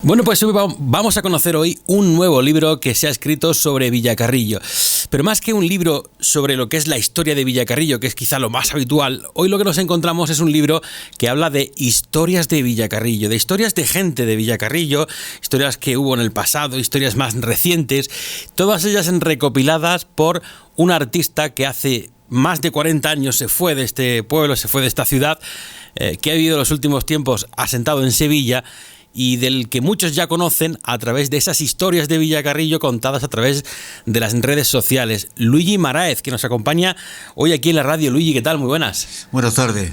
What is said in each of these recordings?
Bueno, pues vamos a conocer hoy un nuevo libro que se ha escrito sobre Villacarrillo. Pero más que un libro sobre lo que es la historia de Villacarrillo, que es quizá lo más habitual, hoy lo que nos encontramos es un libro que habla de historias de Villacarrillo, de historias de gente de Villacarrillo, historias que hubo en el pasado, historias más recientes, todas ellas recopiladas por un artista que hace más de 40 años se fue de este pueblo, se fue de esta ciudad, que ha vivido los últimos tiempos asentado en Sevilla, y del que muchos ya conocen a través de esas historias de Villacarrillo contadas a través de las redes sociales. Luigi Maraez, que nos acompaña hoy aquí en la radio. Luigi, ¿qué tal? Muy buenas. Buenas tardes.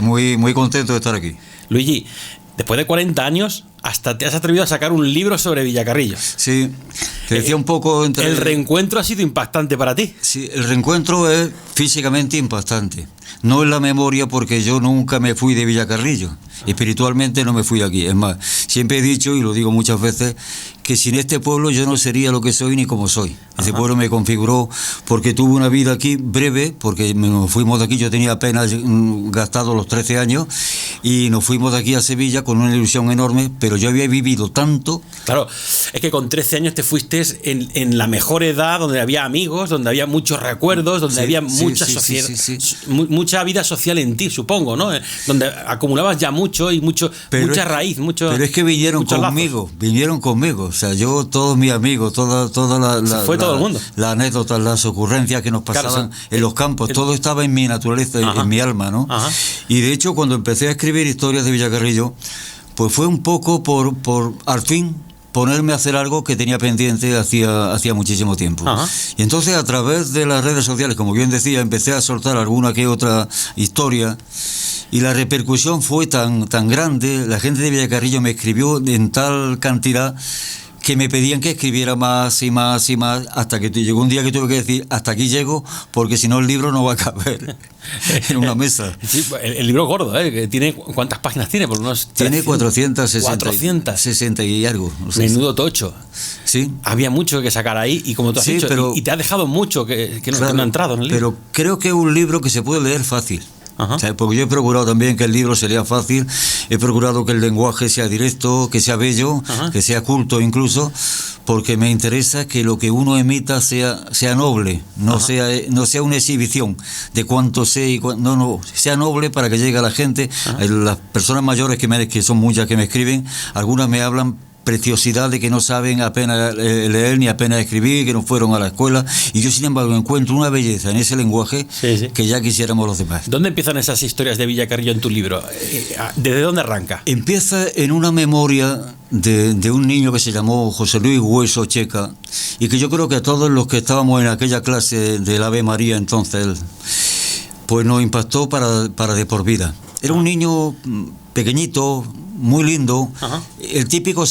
Muy contento de estar aquí. Luigi, después de 40 años, hasta te has atrevido a sacar un libro sobre Villacarrillo. Sí, te decía un poco... El reencuentro ha sido impactante para ti. Sí, el reencuentro es físicamente impactante. No en la memoria, porque yo nunca me fui de Villacarrillo. Espiritualmente no me fui de aquí. Es más, siempre he dicho, y lo digo muchas veces, que sin este pueblo yo no sería lo que soy ni como soy. Ese pueblo me configuró porque tuve una vida aquí breve, porque nos fuimos de aquí, yo tenía apenas gastado los 13 años, y nos fuimos de aquí a Sevilla con una ilusión enorme, pero yo había vivido tanto. Claro, es que con 13 años te fuiste en la mejor edad, donde había amigos, donde había muchos recuerdos, donde había mucha sociedad, mucha vida social en ti, supongo, ¿no? Donde acumulabas ya mucho y mucha raíz, mucho. Pero es que vinieron conmigo. O sea, yo, todos mis amigos, toda todo el mundo. Las anécdotas, las ocurrencias que nos pasaban en los campos, todo estaba en mi naturaleza, en mi alma, ¿no? Ajá. Y de hecho, cuando empecé a escribir historias de Villacarrillo, pues fue un poco por al fin ponerme a hacer algo que tenía pendiente hacía muchísimo tiempo. Ajá. Y entonces, a través de las redes sociales, como bien decía, empecé a soltar alguna que otra historia, y la repercusión fue tan grande. La gente de Villacarrillo me escribió en tal cantidad que me pedían que escribiera más y más y más, hasta que llegó un día que tuve que decir, hasta aquí llego, porque si no el libro no va a caber en una mesa. Sí, el libro es gordo, ¿eh? Tiene, ¿cuántas páginas tiene? Por unos tiene 460 y algo. No sé. Menudo tocho. Sí. Había mucho que sacar ahí, y como tú has dicho, pero, y te ha dejado mucho que no ha entrado en el libro. Pero creo que es un libro que se puede leer fácil. Ajá. O sea, porque yo he procurado también que el libro se lea fácil, he procurado que el lenguaje sea directo, que sea bello, ajá, que sea culto incluso, porque me interesa que lo que uno emita sea noble, no sea una exhibición de cuánto sé y no, sea noble, para que llegue a la gente. Ajá. Las personas mayores que son muchas que me escriben, algunas me hablan preciosidad de que no saben apenas leer ni apenas escribir, que no fueron a la escuela, y yo sin embargo encuentro una belleza en ese lenguaje que ya quisiéramos los demás. ¿Dónde empiezan esas historias de Villacarrillo en tu libro? ¿Desde dónde arranca? Empieza en una memoria de un niño que se llamó José Luis Hueso Checa, y que yo creo que a todos los que estábamos en aquella clase del Ave María entonces, pues nos impactó para de por vida. Era un niño pequeñito, muy lindo, ajá, el típico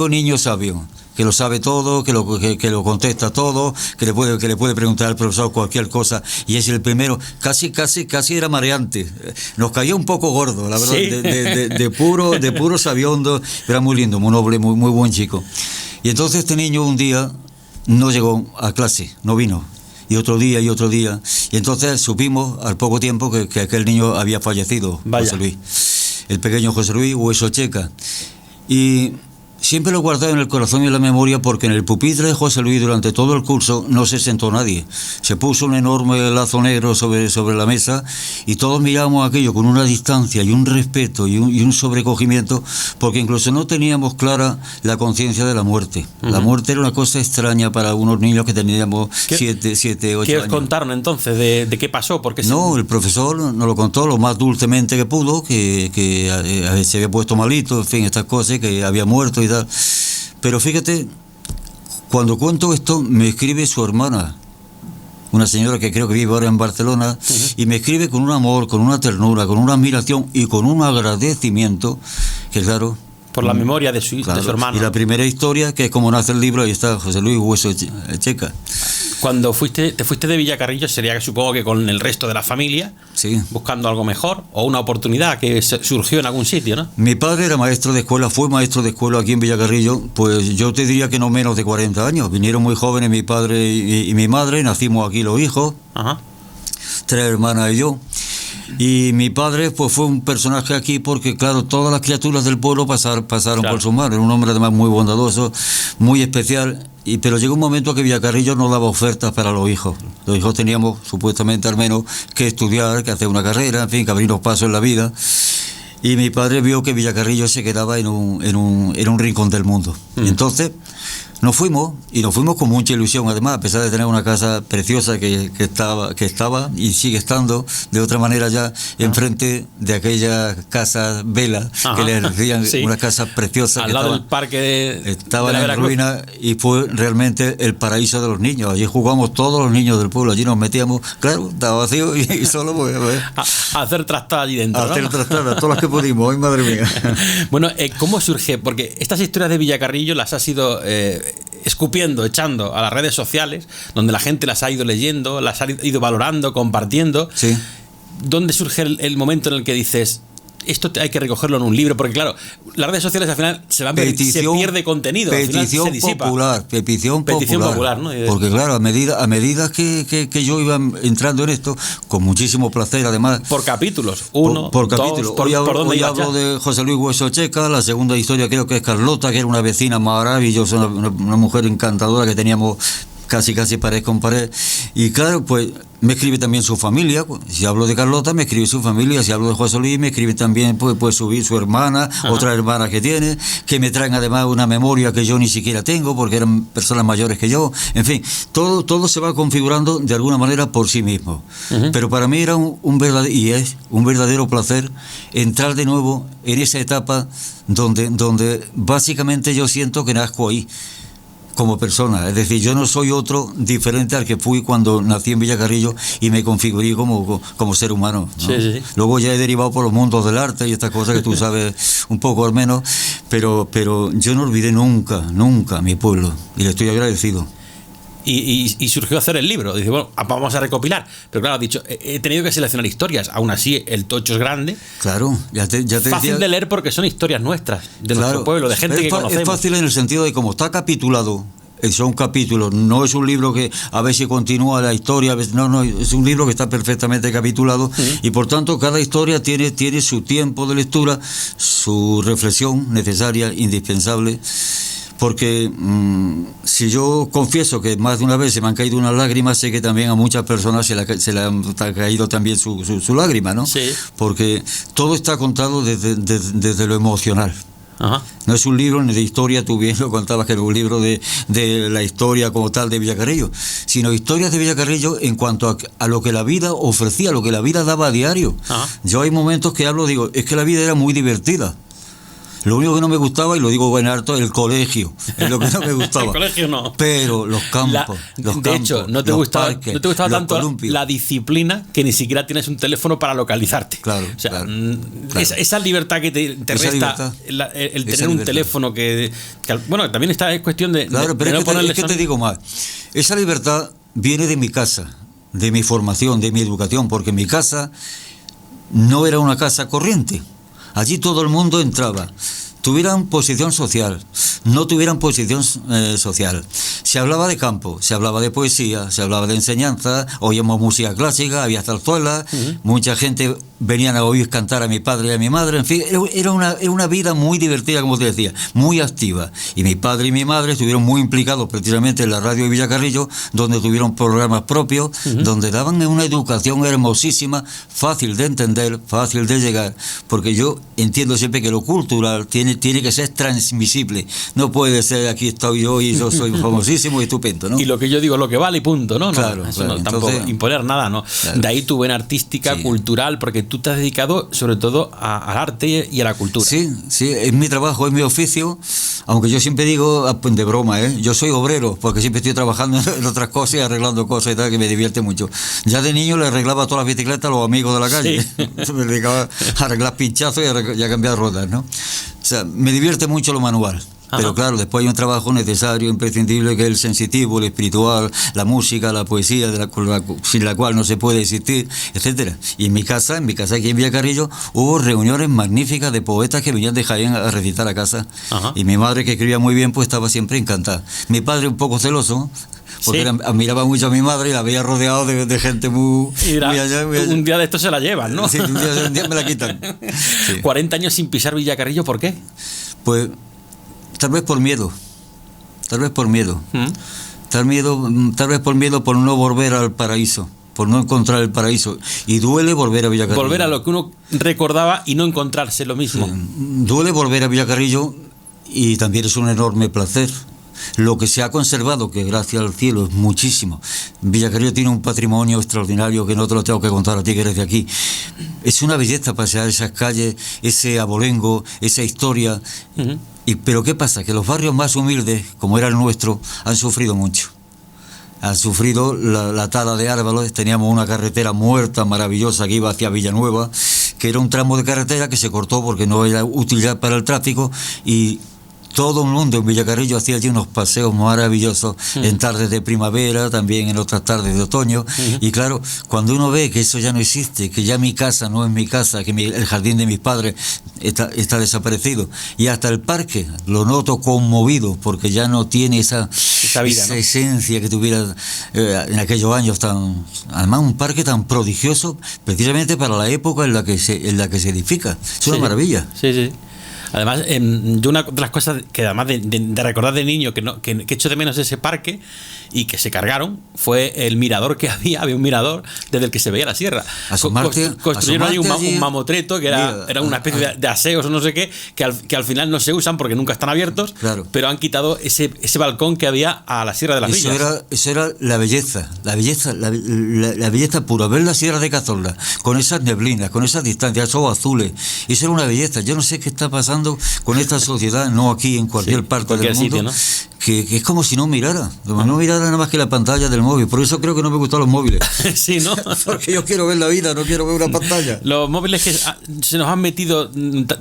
niño sabio, que lo sabe todo, que lo contesta todo, que le puede preguntar al profesor cualquier cosa, y es el primero. Casi era mareante. Nos caía un poco gordo, la verdad, ¿sí? de puro sabiondo. Era muy lindo, muy noble, muy buen chico. Y entonces este niño un día no llegó a clase, no vino. Y otro día, y entonces supimos al poco tiempo que aquel niño había fallecido. Vaya. José Luis, el pequeño José Luis Hueso Checa. Y siempre lo he guardado en el corazón y en la memoria, porque en el pupitre de José Luis durante todo el curso no se sentó nadie. Se puso un enorme lazo negro sobre la mesa, y todos miramos aquello con una distancia y un respeto y un sobrecogimiento, porque incluso no teníamos clara la conciencia de la muerte. Uh-huh. La muerte era una cosa extraña para unos niños que teníamos 7, 8 años. ¿Qué os contaron entonces de qué pasó? No, el profesor nos lo contó lo más dulcemente que pudo, que se había puesto malito, en fin, estas cosas, que había muerto y tal. Pero fíjate, cuando cuento esto, me escribe su hermana, una señora que creo que vive ahora en Barcelona, uh-huh, y me escribe con un amor, con una ternura, con una admiración y con un agradecimiento, que claro... Por la memoria de su hermano. Y la primera historia, que es como nace el libro, ahí está José Luis Hueso Checa. Cuando te fuiste de Villacarrillo, sería que supongo que con el resto de la familia, sí, buscando algo mejor, o una oportunidad que surgió en algún sitio, ¿no? Mi padre era maestro de escuela, fue maestro de escuela aquí en Villacarrillo, pues yo te diría que no menos de 40 años. Vinieron muy jóvenes mi padre y mi madre, nacimos aquí los hijos, ajá, 3 hermanas y yo. Y mi padre pues fue un personaje aquí porque, claro, todas las criaturas del pueblo pasaron Claro. por sus manos. Era un hombre además muy bondadoso, muy especial. Pero llegó un momento que Villacarrillo no daba ofertas para los hijos. Los hijos teníamos supuestamente al menos que estudiar, que hacer una carrera, en fin, que abrirnos paso en la vida. Y mi padre vio que Villacarrillo se quedaba en un rincón del mundo. Entonces nos fuimos, y nos fuimos con mucha ilusión, además, a pesar de tener una casa preciosa que estaba y sigue estando, de otra manera ya, enfrente de aquella casa vela, que le decían, sí, una casa preciosa. al que lado estaba, del parque estaba de la en Veracruz. ruina, y fue realmente el paraíso de los niños. Allí jugamos todos los niños del pueblo, allí nos metíamos, claro, estaba vacío y solo pues, A hacer trastada allí dentro, a ¿no? hacer trastadas, todas las que pudimos, ¡ay, madre mía! Bueno, ¿cómo surge? Porque estas historias de Villacarrillo las has ido escupiendo, echando a las redes sociales, donde la gente las ha ido leyendo, las ha ido valorando, compartiendo. Sí. ¿Dónde surge el momento en el que dices, esto hay que recogerlo en un libro? Porque claro, las redes sociales al final se pierde contenido, al final se disipa. Petición popular, ¿no? Porque claro, a medida que yo iba entrando en esto, con muchísimo placer, además. Por capítulos, uno, por dos, capítulo. ¿por dónde Hoy ibas hablo ya? de José Luis Hueso Checa, la segunda historia creo que es Carlota, que era una vecina maravillosa, una mujer encantadora que teníamos casi pared con pared. Y claro, pues me escribe también su familia. Si hablo de Carlota, me escribe su familia. Si hablo de José Luis, me escribe también pues su hermana, otra hermana que tiene, que me traen además una memoria que yo ni siquiera tengo, porque eran personas mayores que yo. En fin, todo se va configurando de alguna manera por sí mismo. Pero para mí era un verdadero placer entrar de nuevo en esa etapa donde básicamente yo siento que nazco ahí, como persona. Es decir, yo no soy otro diferente al que fui cuando nací en Villacarrillo y me configuré como ser humano, ¿no? Sí. Luego ya he derivado por los mundos del arte y estas cosas que tú sabes un poco al menos, pero yo no olvidé nunca mi pueblo, y le estoy agradecido. Y surgió hacer el libro. Dice, bueno, vamos a recopilar. Pero claro, has dicho, he tenido que seleccionar historias. Aún así, el tocho es grande. Claro, ya te fácil decía, de leer porque son historias nuestras, de nuestro pueblo, de gente que conocemos. Es fácil en el sentido de cómo está capitulado. Son capítulos, no es un libro que a ver si continúa la historia, a ver, no, es un libro que está perfectamente capitulado, y por tanto cada historia tiene su tiempo de lectura, su reflexión necesaria, indispensable. Porque si yo confieso que más de una vez se me han caído unas lágrimas, sé que también a muchas personas se le han caído también su lágrima, ¿no? Sí. Porque todo está contado desde lo emocional. Ajá. No es un libro ni de historia, tú bien lo contabas que era un libro de la historia como tal de Villacarrillo, sino historias de Villacarrillo en cuanto a lo que la vida ofrecía, lo que la vida daba a diario. Ajá. Yo hay momentos que digo, es que la vida era muy divertida. Lo único que no me gustaba, y lo digo en harto, el colegio, es lo que no me gustaba. El colegio no. Pero los campos, de hecho, no te gustaba tanto columpios. la disciplina que ni siquiera tienes un teléfono para localizarte. Claro, o sea, claro. Esa libertad que te Esa resta libertad. el Esa tener un libertad. teléfono que bueno, también es cuestión de, Claro, pero de no ponerle es que te son- digo más. Esa libertad viene de mi casa, de mi formación, de mi educación, porque mi casa no era una casa corriente. Allí todo el mundo entraba. Tuvieran posición social, no tuvieran posición social. Se hablaba de campo, se hablaba de poesía, se hablaba de enseñanza, oíamos música clásica, había zarzuelas, mucha gente venían a oír cantar a mi padre y a mi madre, en fin, era una vida muy divertida, como te decía, muy activa. Y mi padre y mi madre estuvieron muy implicados precisamente en la radio de Villacarrillo, donde tuvieron programas propios, donde daban una educación hermosísima, fácil de entender, fácil de llegar, porque yo entiendo siempre que lo cultural tiene que ser transmisible. No puede ser aquí estoy yo y yo soy famosísimo y estupendo, ¿no? Y lo que yo digo, lo que vale y punto, ¿no? Claro, eso claro. no, tampoco Entonces, imponer nada, ¿no? claro. De ahí tu vena artística, Sí. cultural, porque tú te has dedicado sobre todo al arte y a la cultura. Sí, es mi trabajo, es mi oficio, aunque yo siempre digo, de broma, yo soy obrero, porque siempre estoy trabajando en otras cosas y arreglando cosas y tal, que me divierte mucho. Ya de niño le arreglaba todas las bicicletas a los amigos de la calle. Sí. Me dedicaba a arreglar pinchazos y a cambiar ruedas, ¿no? O sea, me divierte mucho lo manual. Ajá. Pero claro, después hay un trabajo necesario, imprescindible, que es el sensitivo, el espiritual, la música, la poesía, sin la cual no se puede existir, etcétera. Y en mi casa aquí en Villacarrillo, hubo reuniones magníficas de poetas que venían de Jaén a recitar a casa. Ajá. Y mi madre, que escribía muy bien, pues estaba siempre encantada. Mi padre, un poco celoso, porque Sí. admiraba mucho a mi madre y la veía rodeado de gente muy, muy allá, muy allá. Un día de estos se la llevan, ¿no? Sí, un día me la quitan. Sí. 40 años sin pisar Villacarrillo, ¿por qué? Pues tal vez por miedo, tal vez por miedo, ¿Mm? tal vez por miedo por no volver al paraíso, por no encontrar el paraíso. Y duele volver a Villacarrillo. Volver a lo que uno recordaba y no encontrarse lo mismo. Sí, duele volver a Villacarrillo y también es un enorme placer. Lo que se ha conservado, que gracias al cielo es muchísimo. Villacarrillo tiene un patrimonio extraordinario que no te lo tengo que contar a ti que eres de aquí. Es una belleza pasear esas calles, ese abolengo, esa historia. Ujú. Pero ¿qué pasa? Que los barrios más humildes, como era el nuestro, han sufrido mucho. Han sufrido la tala de árboles. Teníamos una carretera muerta, maravillosa, que iba hacia Villanueva, que era un tramo de carretera que se cortó porque no era útil ya para el tráfico, y todo el mundo en Villacarrillo hacía allí unos paseos maravillosos, en tardes de primavera, también en otras tardes de otoño. Y claro, cuando uno ve que eso ya no existe, que ya mi casa no es mi casa, que el jardín de mis padres está desaparecido, y hasta el parque lo noto conmovido, porque ya no tiene esa vida, ¿no? esencia que tuviera en aquellos años además un parque tan prodigioso, precisamente para la época en la que se edifica. Es una maravilla. Sí, sí. Además, yo una de las cosas que además de recordar de niño que echo de menos ese parque y que se cargaron fue el mirador que había un mirador desde el que se veía la sierra. Construyeron ahí un mamotreto que era una especie de aseos o no sé qué, que al final no se usan porque nunca están abiertos, claro. Pero han quitado ese balcón que había a la Sierra de las Villas. Eso era la belleza pura, ver la Sierra de Cazorla con esas neblinas, con esas distancias, esos azules. Eso era una belleza. Yo no sé qué está pasando con esta sociedad, no aquí, en cualquier parte del mundo, sitio, ¿no? que es como si no mirara nada más que la pantalla del móvil. Por eso creo que no me gustan los móviles. Sí, ¿no? Porque yo quiero ver la vida, no quiero ver una pantalla. Los móviles que se nos han metido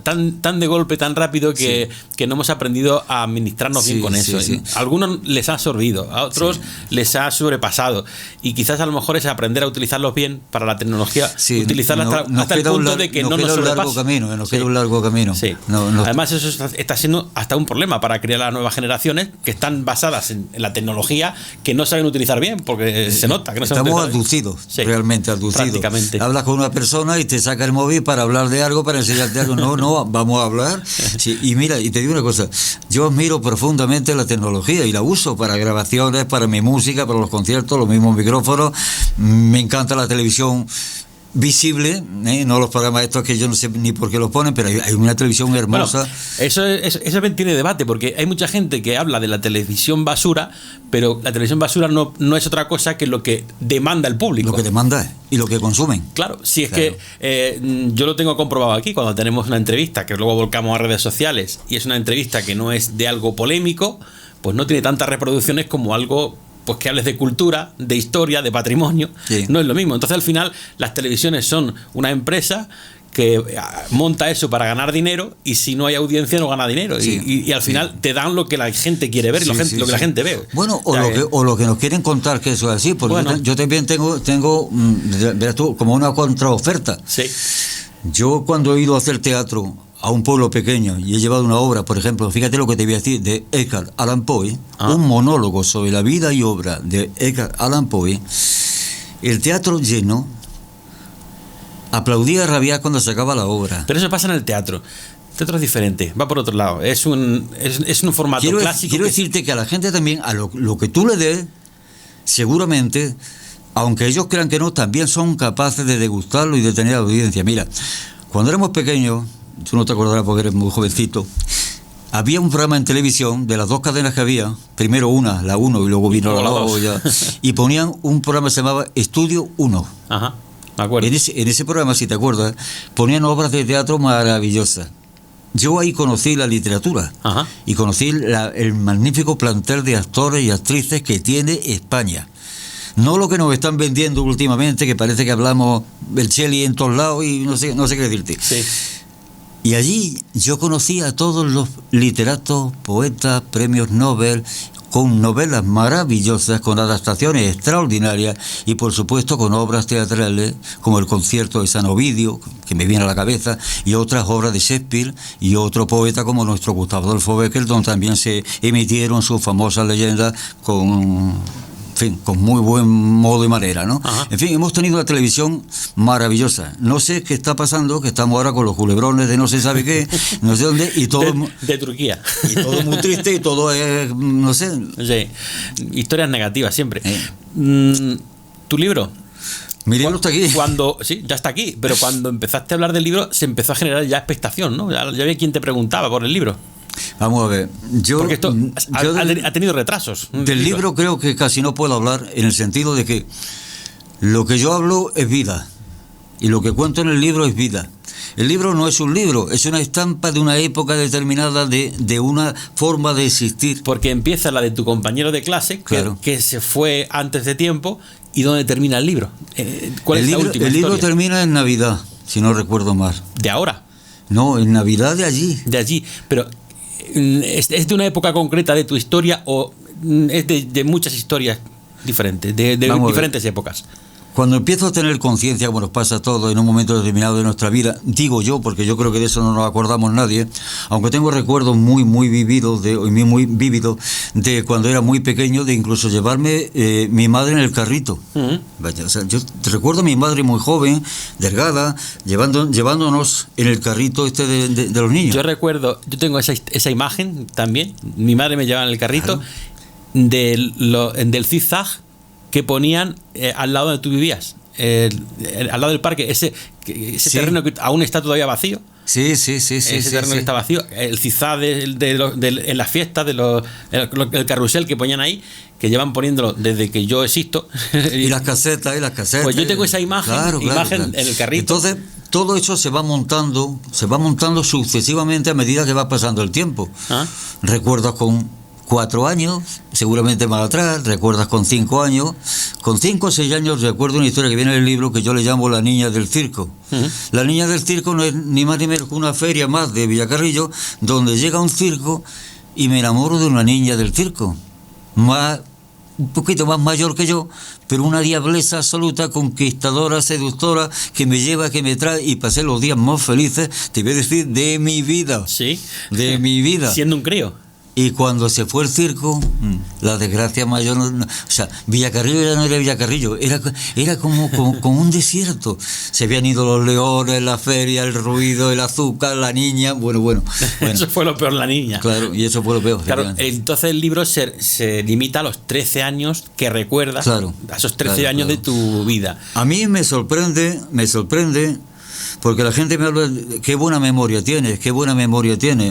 tan de golpe, tan rápido, que no hemos aprendido a administrarnos bien con eso. Sí. A algunos les ha absorbido, a otros les ha sobrepasado. Y quizás a lo mejor es aprender a utilizarlos bien para la tecnología, utilizarla hasta el punto de que no nos sobrepase. Nos queda un largo camino. Sí. Además, eso está siendo hasta un problema para crear las nuevas generaciones que están basadas en la tecnología, que no saben utilizar bien, porque se nota que no saben Estamos utilizar bien. abducidos, realmente abducidos. Prácticamente. Hablas con una persona y te saca el móvil para hablar de algo, para enseñarte algo. No, vamos a hablar. Sí, y mira, y te digo una cosa, yo admiro profundamente la tecnología y la uso para grabaciones, para mi música, para los conciertos, los mismos micrófonos. Me encanta la televisión visible, no los programas estos que yo no sé ni por qué los ponen, pero hay una televisión hermosa. Bueno, eso tiene debate, porque hay mucha gente que habla de la televisión basura, pero la televisión basura no es otra cosa que lo que demanda el público. Lo que demanda y lo que consumen. Claro, si es que yo lo tengo comprobado aquí, cuando tenemos una entrevista que luego volcamos a redes sociales y es una entrevista que no es de algo polémico, pues no tiene tantas reproducciones como algo pues que hables de cultura, de historia, de patrimonio. Sí. No es lo mismo. Entonces al final las televisiones son una empresa que monta eso para ganar dinero, y si no hay audiencia no gana dinero. Sí. Y al final te dan lo que la gente quiere ver y lo que la gente ve. Bueno, o lo que nos quieren contar que eso es así, porque yo también tengo verás tú, como una contraoferta. Sí. Yo cuando he ido a hacer teatro a un pueblo pequeño y he llevado una obra, por ejemplo, fíjate lo que te voy a decir, de Edgar Allan Poe, un monólogo sobre la vida y obra de Edgar Allan Poe, el teatro lleno aplaudía a rabiar cuando se acaba la obra. Pero eso pasa en el teatro. El teatro es diferente, va por otro lado. Es un formato clásico. Quiero decirte que a la gente también, a lo que tú le des, seguramente, aunque ellos crean que no, también son capaces de degustarlo y de tener audiencia. Mira, cuando éramos pequeños, tú no te acordarás porque eres muy jovencito, había un programa en televisión de las dos cadenas que había, primero la 1 y luego vino la 2, y ponían un programa que se llamaba Estudio 1. Ajá, me acuerdo. En ese programa, si te acuerdas, ponían obras de teatro maravillosas. Yo ahí conocí la literatura. Ajá. Y conocí el magnífico plantel de actores y actrices que tiene España. No lo que nos están vendiendo últimamente, que parece que hablamos el Cheli en todos lados y no sé qué decirte. Sí. Y allí yo conocí a todos los literatos, poetas, premios Nobel, con novelas maravillosas, con adaptaciones extraordinarias y por supuesto con obras teatrales como el concierto de San Ovidio, que me viene a la cabeza, y otras obras de Shakespeare, y otro poeta como nuestro Gustavo Adolfo Bécquer, donde también se emitieron sus famosas leyendas con en fin, con muy buen modo y manera, ¿no? Ajá. En fin, hemos tenido una televisión maravillosa. No sé qué está pasando, que estamos ahora con los culebrones de no se sabe qué, no sé dónde, y todo, De Turquía. y todo muy triste, y todo es, no sé. Sí, historias negativas siempre. ¿Tu libro? Mi libro está aquí. Sí, ya está aquí, pero cuando empezaste a hablar del libro se empezó a generar ya expectación, ¿no? Ya había quien te preguntaba por el libro. Vamos a ver, Porque esto ha tenido retrasos. Del libro creo que casi no puedo hablar, en el sentido de que lo que yo hablo es vida, y lo que cuento en el libro es vida. El libro no es un libro, es una estampa de una época determinada, de una forma de existir. Porque empieza la de tu compañero de clase, Claro. que se fue antes de tiempo, y ¿dónde termina el libro? ¿Cuál es la última El libro historia? termina en Navidad, si no recuerdo mal. De ahora, No, en Navidad de allí. de allí. Pero ¿es de una época concreta de tu historia o es de muchas historias diferentes, de Vamos a ver. diferentes épocas? Cuando empiezo a tener conciencia, como nos pasa a todos en un momento determinado de nuestra vida, digo yo, porque yo creo que de eso no nos acordamos nadie, aunque tengo recuerdos muy vívidos de cuando era muy pequeño, de incluso llevarme mi madre en el carrito. Uh-huh. Vaya, o sea, yo recuerdo a mi madre muy joven, delgada, llevándonos en el carrito de los niños. Yo tengo esa imagen también. Mi madre me llevaba en el carrito, Claro. del zigzag que ponían al lado donde tú vivías, al lado del parque, ese Sí. terreno que aún está todavía vacío. Sí. Ese terreno que está vacío, el zigzag en las fiestas, el carrusel que ponían ahí, que llevan poniéndolo desde que yo existo. Y las casetas. Pues yo tengo esa imagen Claro. en el carrito. Entonces, todo eso se va montando sucesivamente a medida que va pasando el tiempo. ¿Ah? Recuerdas con 4 años, seguramente más atrás, recuerdas con 5 años. Con 5 o 6 años recuerdo una historia que viene en el libro que yo le llamo La Niña del Circo. Uh-huh. La Niña del Circo no es ni más ni menos que una feria más de Villacarrillo, donde llega un circo y me enamoro de una niña del circo. Un poquito más mayor que yo, pero una diableza absoluta, conquistadora, seductora, que me lleva, que me trae, y pasé los días más felices, te voy a decir, de mi vida. Sí. De mi vida. Siendo un crío. Y cuando se fue el circo, la desgracia mayor, o sea, Villacarrillo ya no era Villacarrillo, era como un desierto. Se habían ido los leones, la feria, el ruido, el azúcar, la niña, bueno. Eso fue lo peor, la niña. Claro, y eso fue lo peor. Claro, entonces el libro se limita a los 13 años que recuerdas, Claro, a esos 13 años de tu vida. A mí me sorprende, porque la gente me habla, qué buena memoria tienes.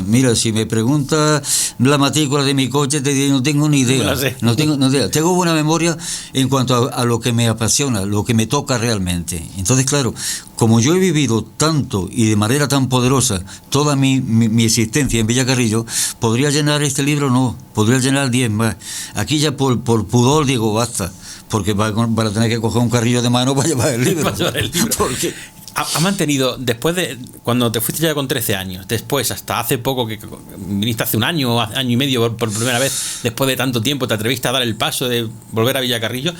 Mira, si me preguntas la matrícula de mi coche, te digo, no tengo ni idea. No sé. No tengo idea. Tengo buena memoria en cuanto a lo que me apasiona, lo que me toca realmente. Entonces, claro, como yo he vivido tanto y de manera tan poderosa toda mi existencia en Villacarrillo, podría llenar este libro, no, podría llenar 10 más. Aquí ya por pudor digo, basta, porque para tener que coger un carrillo de mano para llevar el libro. Para llevar el libro. Porque Ha mantenido, después de cuando te fuiste ya con 13 años, después hasta hace poco, que viniste hace un año y medio por primera vez, después de tanto tiempo te atreviste a dar el paso de volver a Villacarrillo,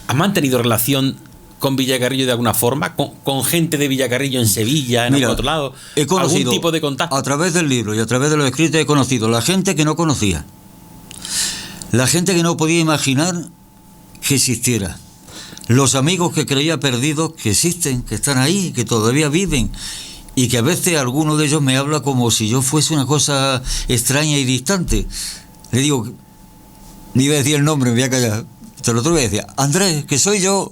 ¿has mantenido relación con Villacarrillo de alguna forma? ¿Con gente de Villacarrillo en Sevilla, en otro lado? He conocido, ¿algún tipo de contacto? A través del libro y a través de los escritos he conocido la gente que no conocía, la gente que no podía imaginar que existiera, los amigos que creía perdidos, que existen, que están ahí, que todavía viven, y que a veces alguno de ellos me habla como si yo fuese una cosa extraña y distante. Le digo, ni iba a decir el nombre, me voy a callar. Te lo otro día decía, Andrés, que soy yo.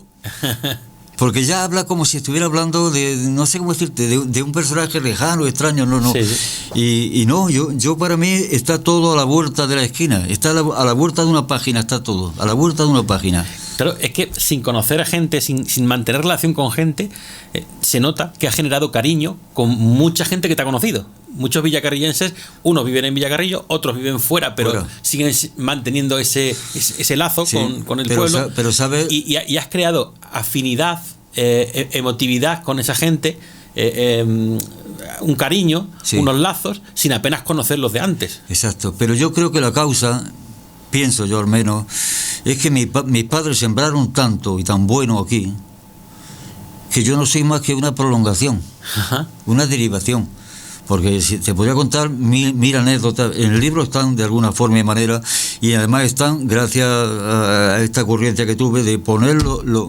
Porque ya habla como si estuviera hablando de, no sé cómo decirte, de un personaje lejano, extraño, no. Sí. Y no, yo para mí está todo a la vuelta de la esquina, está a la vuelta de una página, está todo, a la vuelta de una página. Claro, es que sin conocer a gente, sin mantener relación con gente, se nota que ha generado cariño con mucha gente que te ha conocido. Muchos villacarrillenses, unos viven en Villacarrillo, otros viven fuera, pero siguen manteniendo ese lazo, sí, con el pueblo. Pero ¿sabes? Y has creado afinidad, emotividad con esa gente, un cariño, sí, unos lazos, sin apenas conocerlos de antes. Exacto, pero yo creo que la causa, pienso yo al menos, es que mis padres sembraron tanto y tan bueno aquí, que yo no soy más que una prolongación, Ajá, una derivación. porque si te podría contar mil anécdotas. En el libro están de alguna forma y manera, y además están gracias a esta ocurrencia que tuve de poner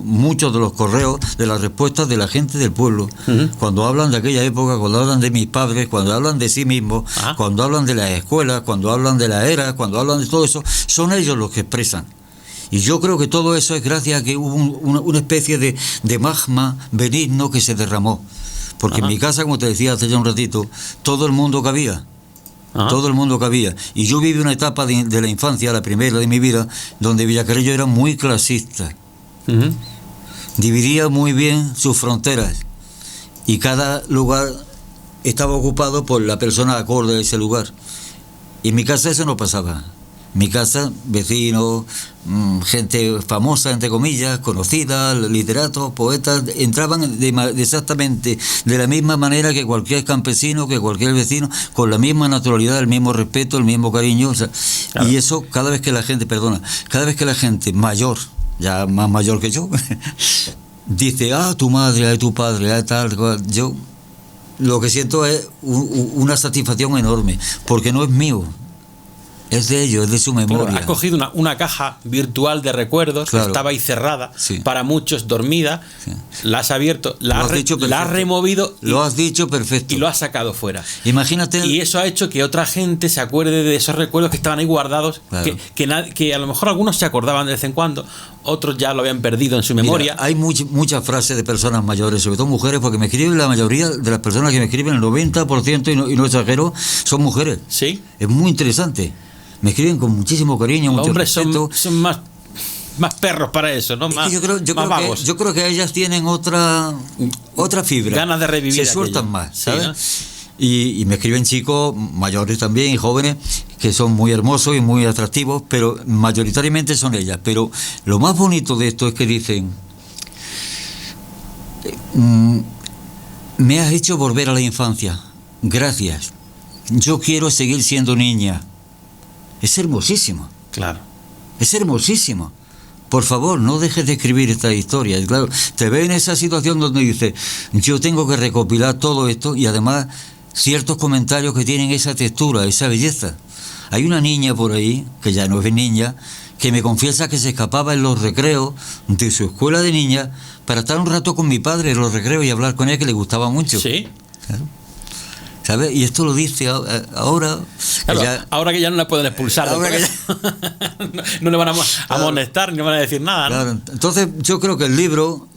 muchos de los correos de las respuestas de la gente del pueblo, cuando hablan de aquella época, cuando hablan de mis padres, cuando hablan de sí mismos, cuando hablan de las escuelas, cuando hablan de la era, cuando hablan de todo eso, son ellos los que expresan. Y yo creo que todo eso es gracias a que hubo una especie de magma benigno que se derramó. Porque en mi casa, como te decía hace ya un ratito, todo el mundo cabía. Todo el mundo cabía. Y yo viví una etapa de la infancia, la primera de mi vida, donde Villacarrillo era muy clasista. Dividía muy bien sus fronteras. Y cada lugar estaba ocupado por la persona acorde a ese lugar. Y en mi casa eso no pasaba. Mi casa, vecinos, gente famosa, entre comillas, conocida, literatos, poetas, entraban exactamente de la misma manera que cualquier campesino, que cualquier vecino, con la misma naturalidad, el mismo respeto, el mismo cariño. O sea, claro. Y eso, cada vez que la gente mayor, ya más mayor que yo, dice, tu madre, tu padre, tal, yo lo que siento es una satisfacción enorme, porque no es mío. Es de ellos, es de su memoria. Claro, has cogido una caja virtual de recuerdos, claro, que estaba ahí cerrada, para muchos dormida, la has abierto, la has removido. Lo has dicho perfecto. Y lo has sacado fuera. Imagínate. Y eso ha hecho que otra gente se acuerde de esos recuerdos que estaban ahí guardados, claro, que a lo mejor algunos se acordaban de vez en cuando, otros ya lo habían perdido en su memoria. Mira, hay muchas frases de personas mayores, sobre todo mujeres, porque me escriben, la mayoría de las personas que me escriben, el 90%, y no exagero, son mujeres. Sí. Es muy interesante. Me escriben con muchísimo cariño, los mucho hombres respeto. son más perros para eso, ¿no? Más, yo creo que ellas tienen otra fibra. Ganas de revivir. Se sueltan más, ¿sabes? Sí, ¿no? Y me escriben chicos mayores también y jóvenes que son muy hermosos y muy atractivos, pero mayoritariamente son ellas. Pero lo más bonito de esto es que dicen: me has hecho volver a la infancia. Gracias. Yo quiero seguir siendo niña. Es hermosísimo. Claro. Es hermosísimo. Por favor, no dejes de escribir esta historia. Y claro, te ves en esa situación donde dices, yo tengo que recopilar todo esto y además ciertos comentarios que tienen esa textura, esa belleza. Hay una niña por ahí, que ya no es niña, que me confiesa que se escapaba en los recreos de su escuela de niña para estar un rato con mi padre en los recreos y hablar con él, que le gustaba mucho. Sí. Claro. ¿Sabes? Y esto lo dice ahora. Claro, ahora que ya no la pueden expulsar. No le van a amonestar, ni le van a decir nada, ¿no? Claro. Entonces, yo creo que el libro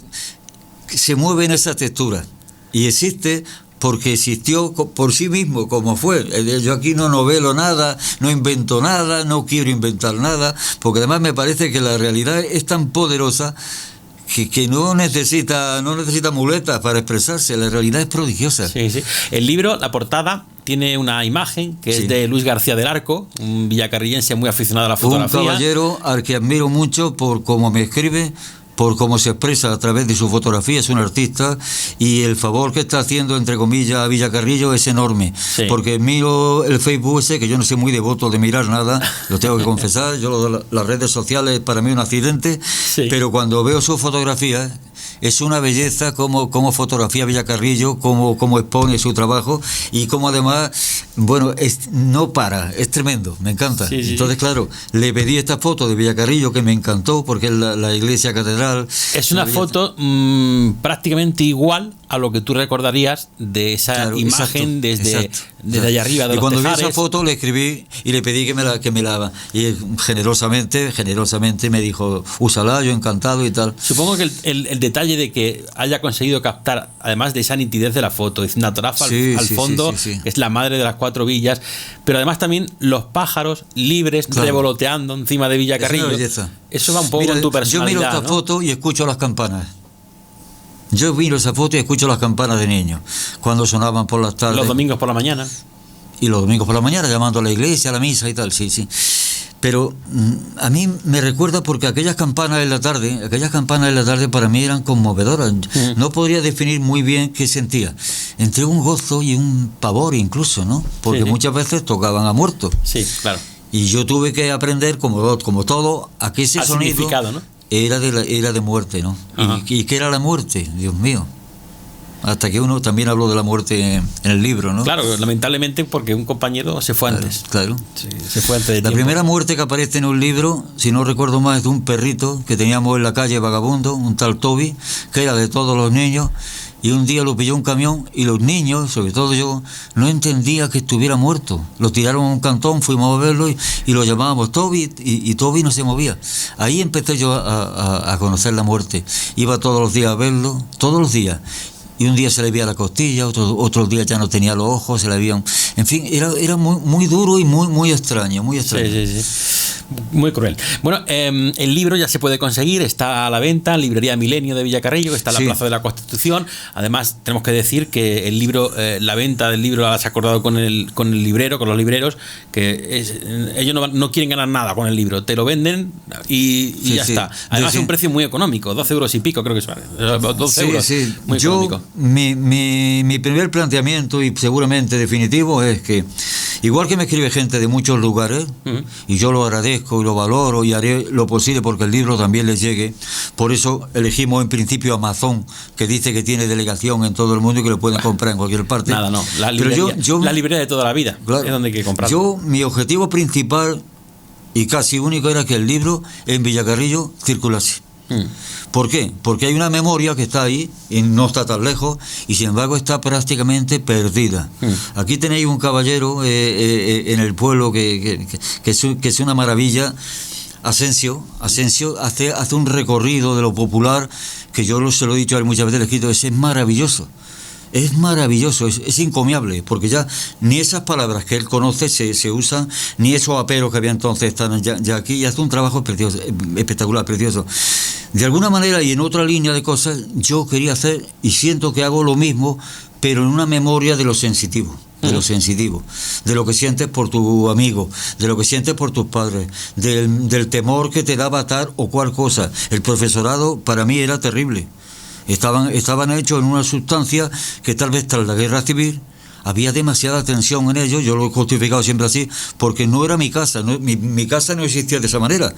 se mueve en esa textura. Y existe porque existió por sí mismo, como fue. Yo aquí no novelo nada, no invento nada, no quiero inventar nada, porque además me parece que la realidad es tan poderosa que no necesita muletas para expresarse. La realidad es prodigiosa. Sí, sí. El libro, la portada, tiene una imagen que es de Luis García del Arco, un villacarrillense muy aficionado a la fotografía. Un caballero al que admiro mucho por cómo me escribe, por cómo se expresa a través de su fotografía. Es un artista y el favor que está haciendo, entre comillas, a Villacarrillo es enorme, porque miro el Facebook ese, que yo no soy muy devoto de mirar nada, lo tengo que confesar. Yo las redes sociales para mí es un accidente, pero cuando veo sus fotografías es una belleza como fotografía Villacarrillo, como expone su trabajo y como además, bueno, no para, es tremendo, me encanta. Sí, sí. Entonces, claro, le pedí esta foto de Villacarrillo que me encantó porque es la iglesia catedral. Es una foto prácticamente igual a lo que tú recordarías de esa imagen desde allá arriba de los cuando tejares. Vi esa foto le escribí y le pedí que me la y generosamente me dijo, úsala, yo encantado y tal. Supongo que el detalle de que haya conseguido captar, además de esa nitidez de la foto, es una trafa al fondo, que es la madre de las 4 villas, pero además también los pájaros libres revoloteando encima de Villacarrillo. Eso va un poco con tu personalidad. Yo miro esta foto y escucho las campanas. Yo miro esa foto y escucho las campanas de niños cuando sonaban por las tardes. Los domingos por la mañana. Y los domingos por la mañana llamando a la iglesia, a la misa y tal, sí. Pero a mí me recuerda porque aquellas campanas en la tarde para mí eran conmovedoras. No podría definir muy bien qué sentía. Entre un gozo y un pavor incluso, ¿no? Porque muchas veces tocaban a muertos. Sí, claro. Y yo tuve que aprender, como todo, a que ese sonido significado, ¿no? era de muerte, ¿no? ¿Y qué era la muerte? Dios mío. hasta que uno también habló de la muerte en el libro, ¿no? Claro, lamentablemente porque un compañero se fue antes. Claro. Sí, se fue antes de La tiempo. primera muerte que aparece en un libro, si no recuerdo mal, es de un perrito que teníamos en la calle vagabundo, un tal Toby, que era de todos los niños, y un día lo pilló un camión y los niños, sobre todo yo, no entendía que estuviera muerto. Lo tiraron a un cantón, fuimos a verlo y lo llamábamos Toby y Toby no se movía. Ahí empecé yo a conocer la muerte. Iba todos los días a verlo, todos los días. Y un día se le veía la costilla, otros días ya no tenía los ojos, se le veían... En fin, era muy duro y muy extraño, muy extraño. Sí. Muy cruel. Bueno, el libro ya se puede conseguir, está a la venta en Librería Milenio de Villacarrillo, que está en la Plaza de la Constitución. Además, tenemos que decir que el libro, la venta del libro la has acordado con el librero, con los libreros, que ellos no quieren ganar nada con el libro, te lo venden y ya está. Además, es un precio muy económico, 12 euros y pico, creo que es 12 euros. Sí. Muy económico. Mi primer planteamiento, y seguramente definitivo, es que igual que me escribe gente de muchos lugares, y yo lo agradezco y lo valoro y haré lo posible porque el libro también les llegue, por eso elegimos en principio Amazon, que dice que tiene delegación en todo el mundo y que lo pueden comprar en cualquier parte. Nada, no, la librería, la librería de toda la vida, claro, es donde hay que comprarlo. Mi objetivo principal y casi único era que el libro en Villacarrillo circulase. ¿Por qué? Porque hay una memoria que está ahí y no está tan lejos y sin embargo está prácticamente perdida. Aquí tenéis un caballero en el pueblo que es una maravilla. Asensio hace un recorrido de lo popular que yo se lo he dicho a él muchas veces, le he escrito, es maravilloso. Es maravilloso, es encomiable, porque ya ni esas palabras que él conoce se usan, ni esos aperos que había entonces están ya aquí, y hace un trabajo precioso, espectacular, precioso. De alguna manera y en otra línea de cosas, yo quería hacer, y siento que hago lo mismo, pero en una memoria de lo sensitivo. De lo sensitivo, de lo que sientes por tu amigo, de lo que sientes por tus padres, del temor que te daba tal o cual cosa. El profesorado para mí era terrible. Estaban hechos en una sustancia que tal vez tras la guerra civil había demasiada tensión en ellos. Yo lo he justificado siempre así porque no era mi casa, mi casa no existía de esa manera.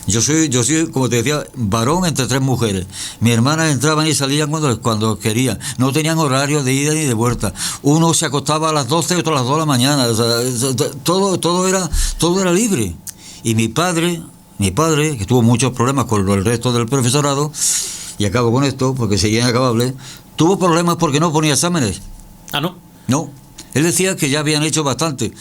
Yo soy, como te decía, varón entre 3 mujeres. Mis hermanas entraban y salían cuando querían, no tenían horario de ida ni de vuelta. Uno se acostaba a las 12 y otro a las 2 de la mañana. O sea, todo era libre. Y mi padre, que tuvo muchos problemas con el resto del profesorado, y acabo con esto porque seguía inacabable, tuvo problemas porque no ponía exámenes. ¿Ah, no? No, él decía que ya habían hecho bastante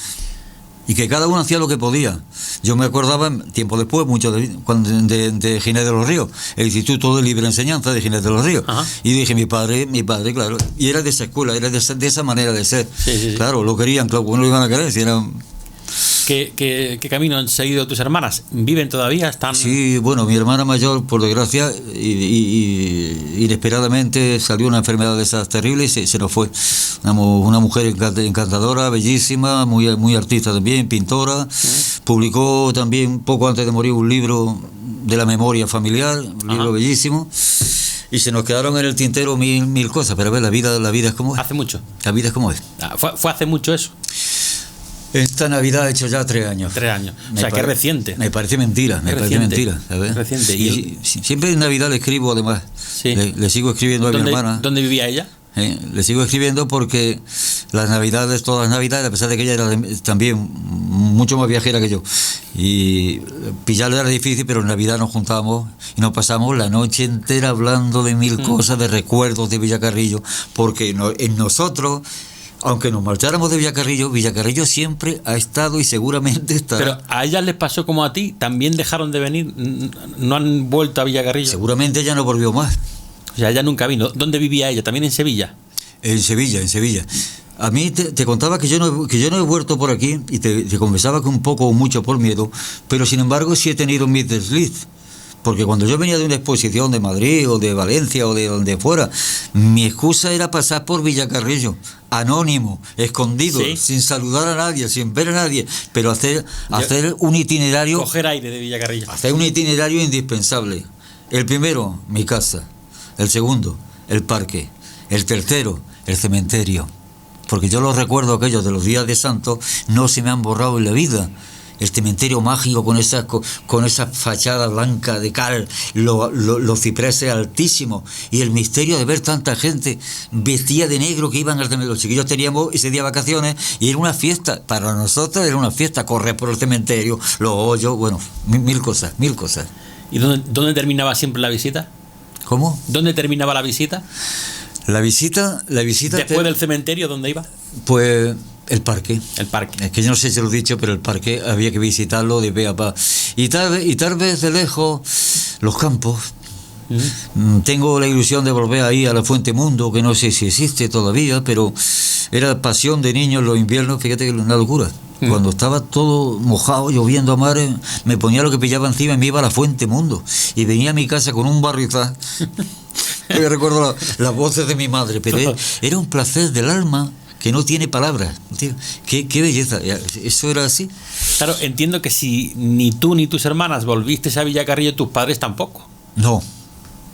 y que cada uno hacía lo que podía. Yo me acordaba, tiempo después, mucho de Ginés de los Ríos, el Instituto de Libre Enseñanza de Ginés de los Ríos. Ajá. Y dije, mi padre, claro, y era de esa escuela, era de esa manera de ser. Sí. Claro, lo querían, claro, no lo iban a querer, si eran... ¿Qué camino han seguido tus hermanas? ¿Viven todavía? ¿Están? Sí, bueno, mi hermana mayor, por desgracia, inesperadamente salió una enfermedad de esas terribles y se nos fue. Una mujer encantadora, bellísima, muy artista también, pintora. Publicó también, poco antes de morir, un libro de la memoria familiar, un libro bellísimo. Y se nos quedaron en el tintero mil cosas, pero a ver, la vida es como es. Hace mucho. La vida es como es. ¿Fue hace mucho eso? Esta Navidad ha hecho ya 3 años. 3 años. O sea, que es reciente. Me parece mentira, ¿sabes? Reciente. Y siempre en Navidad le escribo, además. Sí. Le sigo escribiendo a mi hermana. ¿Dónde vivía ella? Le sigo escribiendo porque las Navidades, todas las Navidades, a pesar de que ella era también mucho más viajera que yo, y pillarla era difícil, pero en Navidad nos juntábamos y nos pasamos la noche entera hablando de mil cosas, de recuerdos de Villacarrillo, porque en nosotros... Aunque nos marcháramos de Villacarrillo siempre ha estado y seguramente estará. Pero a ellas les pasó como a ti, también dejaron de venir, no han vuelto a Villacarrillo. Seguramente ella no volvió más. O sea, ella nunca vino. ¿Dónde vivía ella? ¿También en Sevilla? En Sevilla. A mí te contaba que yo no he vuelto por aquí y te confesaba que un poco o mucho por miedo, pero sin embargo sí he tenido mis desliz. Porque cuando yo venía de una exposición de Madrid o de Valencia o de donde fuera, mi excusa era pasar por Villacarrillo, anónimo, escondido, sin saludar a nadie, sin ver a nadie, pero hacer un itinerario... Coger aire de Villacarrillo. Hacer un itinerario indispensable. El primero, mi casa. El segundo, el parque. El tercero, el cementerio. Porque yo los recuerdo aquellos de los días de santo, no se me han borrado en la vida. el cementerio mágico con esa fachada blanca de cal, los cipreses altísimos, y el misterio de ver tanta gente vestida de negro que iban al cementerio. Los chiquillos teníamos ese día vacaciones y era una fiesta, para nosotros era una fiesta, correr por el cementerio, los hoyos, bueno, mil cosas. ¿Y dónde terminaba siempre la visita? ¿Cómo? ¿Dónde terminaba la visita? La visita... Después del cementerio, ¿dónde iba? Pues el parque. El parque. Es que yo no sé si lo he dicho, pero el parque había que visitarlo de pe a pa. Y tal vez de lejos los campos. Tengo la ilusión de volver ahí a la Fuente Mundo, que no sé si existe todavía, pero era pasión de niño en los inviernos, fíjate que es una locura. Cuando estaba todo mojado, lloviendo a mares, me ponía lo que pillaba encima y me iba a la Fuente Mundo. Y venía a mi casa con un barrizal. Yo recuerdo las voces de mi madre, pero era un placer del alma que no tiene palabras. Tío. Qué belleza. Eso era así. Claro, entiendo que si ni tú ni tus hermanas volvisteis a Villacarrillo, tus padres tampoco. No.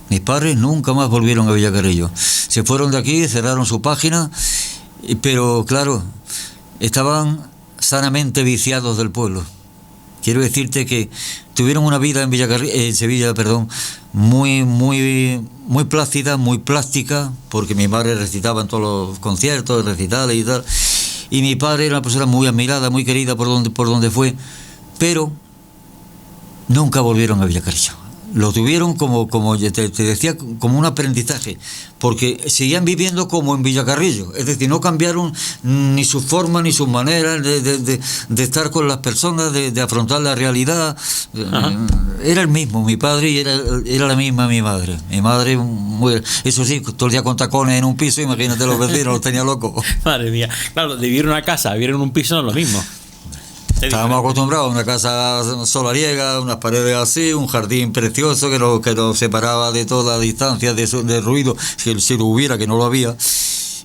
Mis padres nunca más volvieron a Villacarrillo. Se fueron de aquí, cerraron su página, pero claro, estaban sanamente viciados del pueblo. Quiero decirte que tuvieron una vida en Sevilla, muy plácida, muy plástica, porque mi madre recitaba en todos los conciertos, recitales y tal, y mi padre era una persona muy admirada, muy querida por donde fue, pero nunca volvieron a Villacarrillo. Lo tuvieron como te decía, como un aprendizaje, porque seguían viviendo como en Villacarrillo, es decir, no cambiaron ni su forma ni sus maneras de estar con las personas, de afrontar la realidad. Era el mismo mi padre y era la misma mi madre. Mi madre, eso sí, todo el día con tacones en un piso, imagínate los vecinos, los tenía locos. Madre mía, claro, de vivir en una casa, vivir en un piso no es lo mismo. Estábamos acostumbrados a una casa solariega, unas paredes así, un jardín precioso que nos separaba de toda distancia de ruido, si lo hubiera, que no lo había.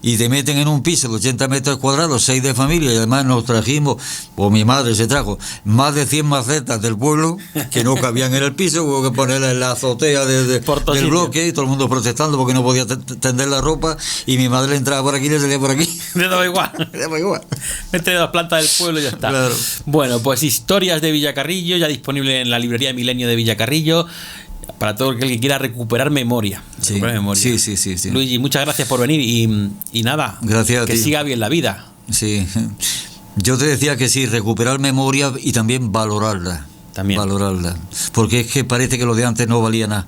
Y te meten en un piso de 80 metros cuadrados, 6 de familia, y además nos trajimos, o mi madre se trajo, más de 100 macetas del pueblo que no cabían en el piso, hubo que ponerlas en la azotea del bloque, y todo el mundo protestando porque no podía tender la ropa, y mi madre entraba por aquí y le salía por aquí. Le daba igual. Mete las plantas del pueblo y ya está. Claro. Bueno, pues Historias de Villacarrillo, ya disponible en la librería Milenio de Villacarrillo, para todo el que quiera recuperar memoria. Sí. Sí. Luigi, muchas gracias por venir y nada, gracias que siga bien la vida. Sí. Yo te decía que sí, recuperar memoria y también valorarla. Valorarla. Porque es que parece que lo de antes no valía nada.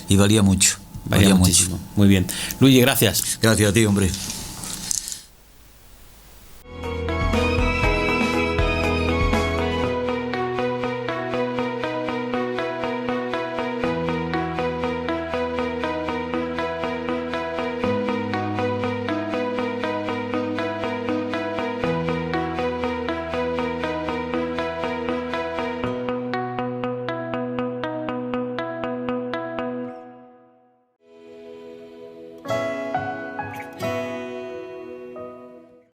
Y valía mucho. Valía muchísimo. Muy bien. Luigi, gracias. Gracias a ti, hombre.